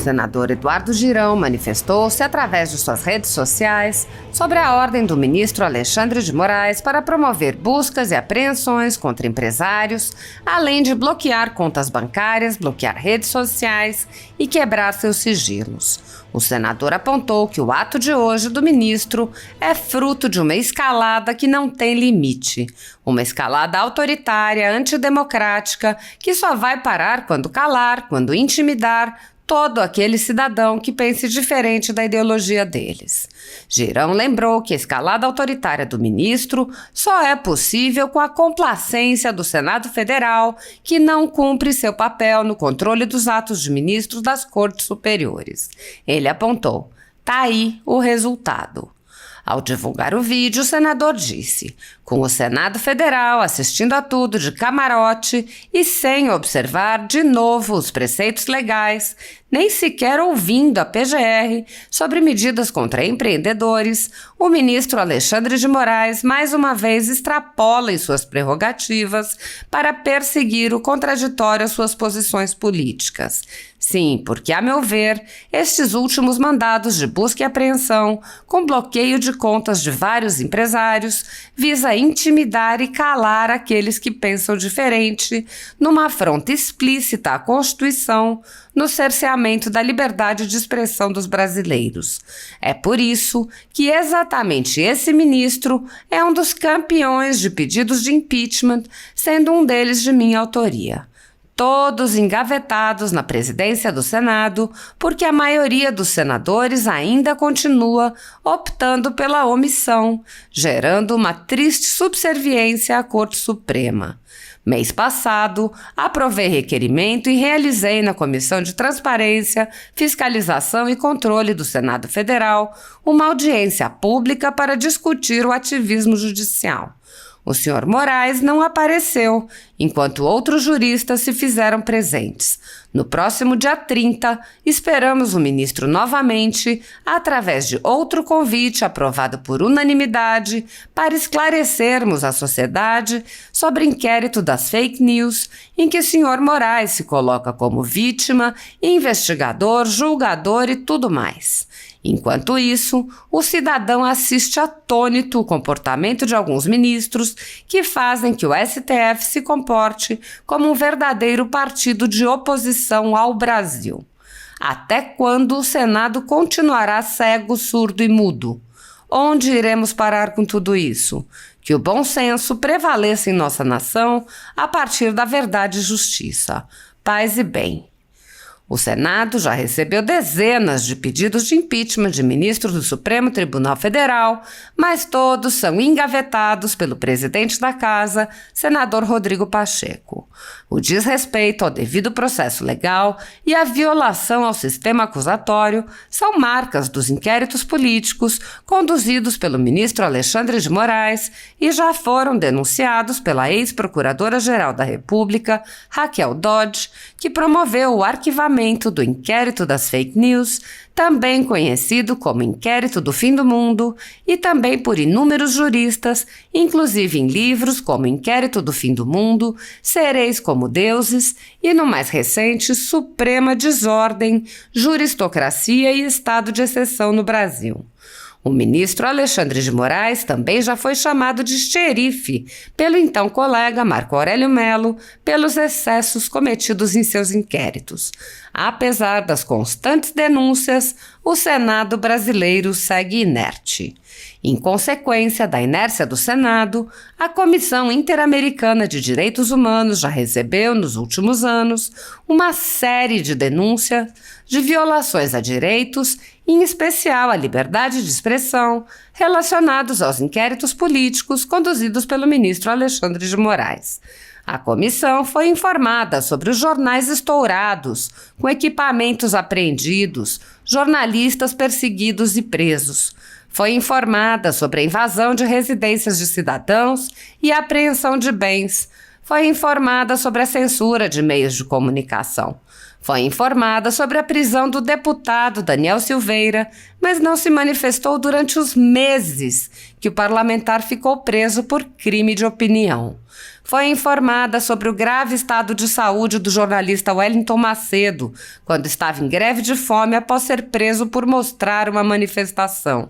senador Eduardo Girão manifestou-se através de suas redes sociais sobre a ordem do ministro Alexandre de Moraes para promover buscas e apreensões contra empresários, além de bloquear contas bancárias, bloquear redes sociais e quebrar seus sigilos. O senador apontou que o ato de hoje do ministro é fruto de uma escalada que não tem limite, uma escalada autoritária, antidemocrática, que só vai parar quando calar, quando intimidar todo aquele cidadão que pense diferente da ideologia deles. Girão lembrou que a escalada autoritária do ministro só é possível com a complacência do Senado Federal, que não cumpre seu papel no controle dos atos de ministros das Cortes Superiores. Ele apontou: "Tá aí o resultado." Ao divulgar o vídeo, o senador disse: "Com o Senado Federal assistindo a tudo de camarote e sem observar de novo os preceitos legais, nem sequer ouvindo a PGR sobre medidas contra empreendedores, o ministro Alexandre de Moraes mais uma vez extrapola em suas prerrogativas para perseguir o contraditório às suas posições políticas. Sim, porque, a meu ver, estes últimos mandados de busca e apreensão, com bloqueio de contas de vários empresários, visa intimidar e calar aqueles que pensam diferente, numa afronta explícita à Constituição, no cerceamento da liberdade de expressão dos brasileiros. É por isso que exatamente esse ministro é um dos campeões de pedidos de impeachment, sendo um deles de minha autoria. Todos engavetados na presidência do Senado, porque a maioria dos senadores ainda continua optando pela omissão, gerando uma triste subserviência à Corte Suprema. Mês passado, aprovei requerimento e realizei na Comissão de Transparência, Fiscalização e Controle do Senado Federal uma audiência pública para discutir o ativismo judicial. O senhor Moraes não apareceu, enquanto outros juristas se fizeram presentes. No próximo dia 30, esperamos o ministro novamente, através de outro convite aprovado por unanimidade, para esclarecermos a sociedade sobre o inquérito das fake news, em que o senhor Moraes se coloca como vítima, investigador, julgador e tudo mais. Enquanto isso, o cidadão assiste atônito o comportamento de alguns ministros que fazem que o STF se comporte como um verdadeiro partido de oposição ao Brasil. Até quando o Senado continuará cego, surdo e mudo? Onde iremos parar com tudo isso? Que o bom senso prevaleça em nossa nação a partir da verdade e justiça. Paz e bem. O Senado já recebeu dezenas de pedidos de impeachment de ministros do Supremo Tribunal Federal, mas todos são engavetados pelo presidente da Casa, senador Rodrigo Pacheco. O desrespeito ao devido processo legal e a violação ao sistema acusatório são marcas dos inquéritos políticos conduzidos pelo ministro Alexandre de Moraes e já foram denunciados pela ex-procuradora-geral da República, Raquel Dodge, que promoveu o arquivamento do inquérito das fake news, também conhecido como Inquérito do Fim do Mundo, e também por inúmeros juristas, inclusive em livros como Inquérito do Fim do Mundo, Sereis como Deuses e, no mais recente, Suprema Desordem, Juristocracia e Estado de Exceção no Brasil. O ministro Alexandre de Moraes também já foi chamado de xerife pelo então colega Marco Aurélio Mello pelos excessos cometidos em seus inquéritos. Apesar das constantes denúncias, o Senado brasileiro segue inerte. Em consequência da inércia do Senado, a Comissão Interamericana de Direitos Humanos já recebeu, nos últimos anos, uma série de denúncias de violações a direitos, em especial a liberdade de expressão, relacionados aos inquéritos políticos conduzidos pelo ministro Alexandre de Moraes. A comissão foi informada sobre os jornais estourados, com equipamentos apreendidos, jornalistas perseguidos e presos. Foi informada sobre a invasão de residências de cidadãos e a apreensão de bens. Foi informada sobre a censura de meios de comunicação. Foi informada sobre a prisão do deputado Daniel Silveira, mas não se manifestou durante os meses que o parlamentar ficou preso por crime de opinião. Foi informada sobre o grave estado de saúde do jornalista Wellington Macedo, quando estava em greve de fome após ser preso por mostrar uma manifestação.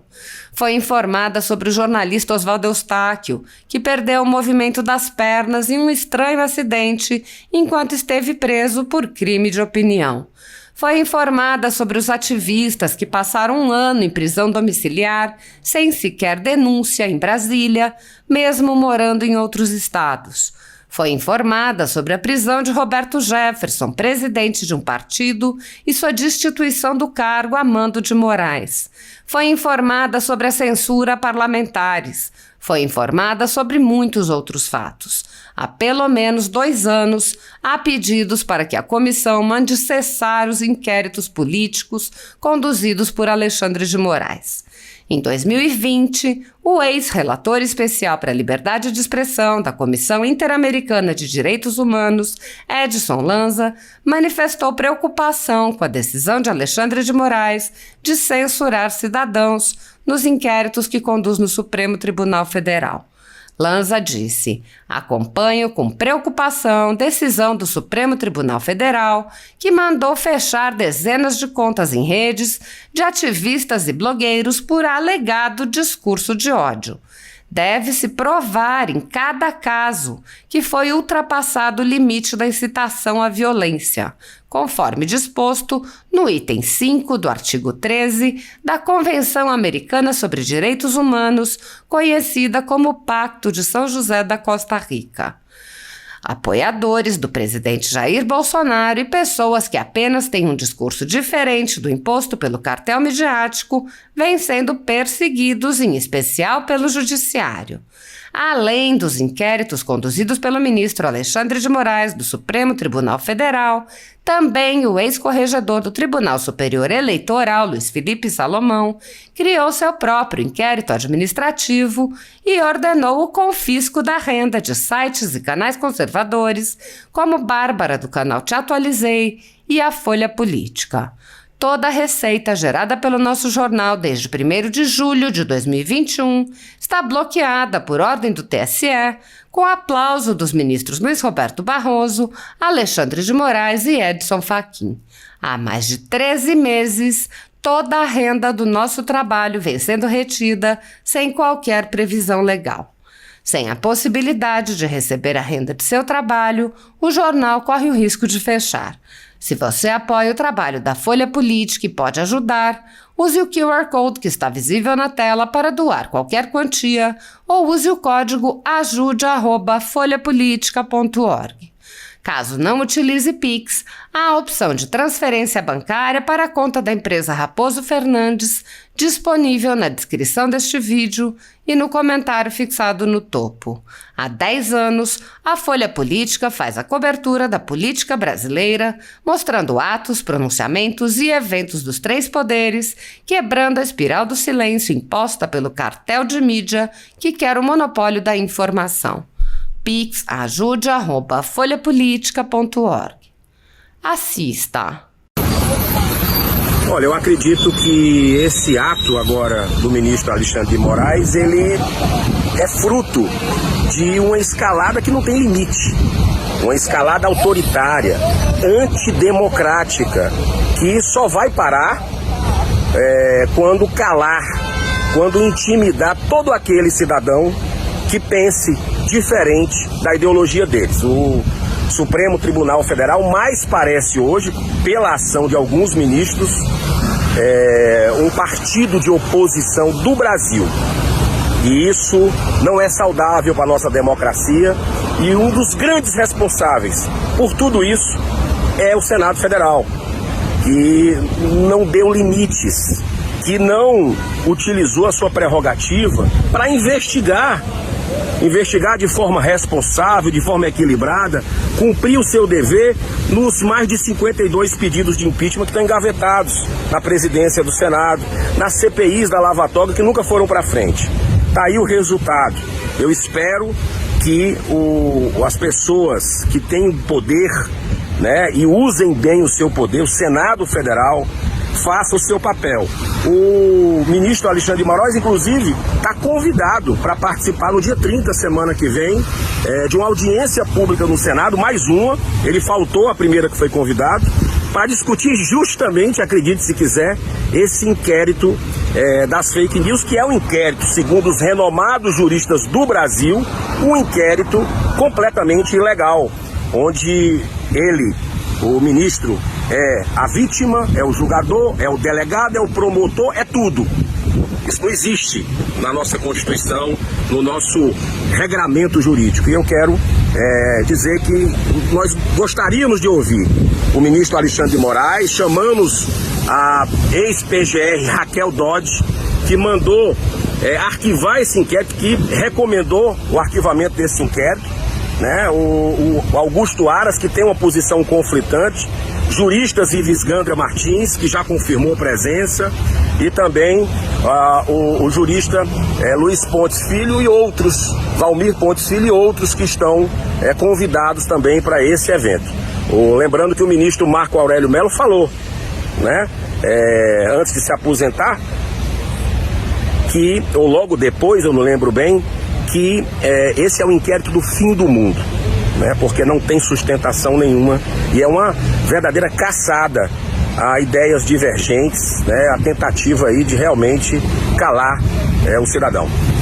Foi informada sobre o jornalista Oswaldo Eustáquio, que perdeu o movimento das pernas em um estranho acidente enquanto esteve preso por crime de opinião. Foi informada sobre os ativistas que passaram um ano em prisão domiciliar, sem sequer denúncia em Brasília, mesmo morando em outros estados. Foi informada sobre a prisão de Roberto Jefferson, presidente de um partido, e sua destituição do cargo a mando de Moraes. Foi informada sobre a censura a parlamentares. Foi informada sobre muitos outros fatos. Há pelo menos 2 anos, há pedidos para que a comissão mande cessar os inquéritos políticos conduzidos por Alexandre de Moraes. Em 2020, o ex-relator especial para a liberdade de expressão da Comissão Interamericana de Direitos Humanos, Edson Lanza, manifestou preocupação com a decisão de Alexandre de Moraes de censurar cidadãos nos inquéritos que conduz no Supremo Tribunal Federal. Lanza disse: acompanho com preocupação decisão do Supremo Tribunal Federal que mandou fechar dezenas de contas em redes de ativistas e blogueiros por alegado discurso de ódio. Deve-se provar em cada caso que foi ultrapassado o limite da incitação à violência, conforme disposto no item 5 do artigo 13 da Convenção Americana sobre Direitos Humanos, conhecida como Pacto de São José da Costa Rica. Apoiadores do presidente Jair Bolsonaro e pessoas que apenas têm um discurso diferente do imposto pelo cartel midiático vêm sendo perseguidos, em especial pelo Judiciário. Além dos inquéritos conduzidos pelo ministro Alexandre de Moraes do Supremo Tribunal Federal, também o ex-corregedor do Tribunal Superior Eleitoral, Luiz Felipe Salomão, criou seu próprio inquérito administrativo e ordenou o confisco da renda de sites e canais conservadores, como Bárbara do canal Te Atualizei e a Folha Política. Toda a receita gerada pelo nosso jornal desde 1º de julho de 2021 está bloqueada por ordem do TSE, com aplauso dos ministros Luiz Roberto Barroso, Alexandre de Moraes e Edson Fachin. Há mais de 13 meses, toda a renda do nosso trabalho vem sendo retida sem qualquer previsão legal. Sem a possibilidade de receber a renda de seu trabalho, o jornal corre o risco de fechar. Se você apoia o trabalho da Folha Política e pode ajudar, use o QR Code que está visível na tela para doar qualquer quantia ou use o código ajude@folhapolitica.org. Caso não utilize Pix, há a opção de transferência bancária para a conta da empresa Raposo Fernandes, disponível na descrição deste vídeo e no comentário fixado no topo. Há 10 anos, a Folha Política faz a cobertura da política brasileira, mostrando atos, pronunciamentos e eventos dos 3 poderes, quebrando a espiral do silêncio imposta pelo cartel de mídia que quer o monopólio da informação. Pix ajude@folhapolitica.org. Assista. Olha, eu acredito que esse ato agora do ministro Alexandre de Moraes, ele é fruto de uma escalada que não tem limite. Uma escalada autoritária, antidemocrática, que só vai parar quando calar, quando intimidar todo aquele cidadão que pense diferente da ideologia deles. O Supremo Tribunal Federal mais parece hoje, pela ação de alguns ministros, um partido de oposição do Brasil. E isso não é saudável para a nossa democracia. E um dos grandes responsáveis por tudo isso é o Senado Federal, que não deu limites, que não utilizou a sua prerrogativa para investigar de forma responsável, de forma equilibrada, cumprir o seu dever nos mais de 52 pedidos de impeachment que estão engavetados na presidência do Senado, nas CPIs da Lava Toga que nunca foram para frente. Está aí o resultado. Eu espero que as pessoas que têm poder né, e usem bem o seu poder. O Senado Federal faça o seu papel. O ministro Alexandre de Moraes, inclusive, está convidado para participar no dia 30, semana que vem, de uma audiência pública no Senado, mais uma. Ele faltou a primeira que foi convidado, para discutir justamente, acredite se quiser, esse inquérito das fake news, que é um inquérito, segundo os renomados juristas do Brasil, um inquérito completamente ilegal, onde ele, o ministro, é a vítima, é o julgador, é o delegado, é o promotor, é tudo. Isso não existe na nossa Constituição, no nosso regramento jurídico. E eu quero dizer que nós gostaríamos de ouvir o ministro Alexandre de Moraes. Chamamos a ex-PGR Raquel Dodge, que mandou arquivar esse inquérito, que recomendou o arquivamento desse inquérito, né? O Augusto Aras, que tem uma posição conflitante, juristas Ives Gandra Martins, que já confirmou presença, e também o jurista Luiz Pontes Filho e outros, Valmir Pontes Filho e outros que estão convidados também para esse evento. Lembrando que o ministro Marco Aurélio Mello falou, né, antes de se aposentar, que, ou logo depois, eu não lembro bem, que esse é o inquérito do fim do mundo, né, porque não tem sustentação nenhuma e é uma verdadeira caçada a ideias divergentes, né, a tentativa aí de realmente calar o cidadão.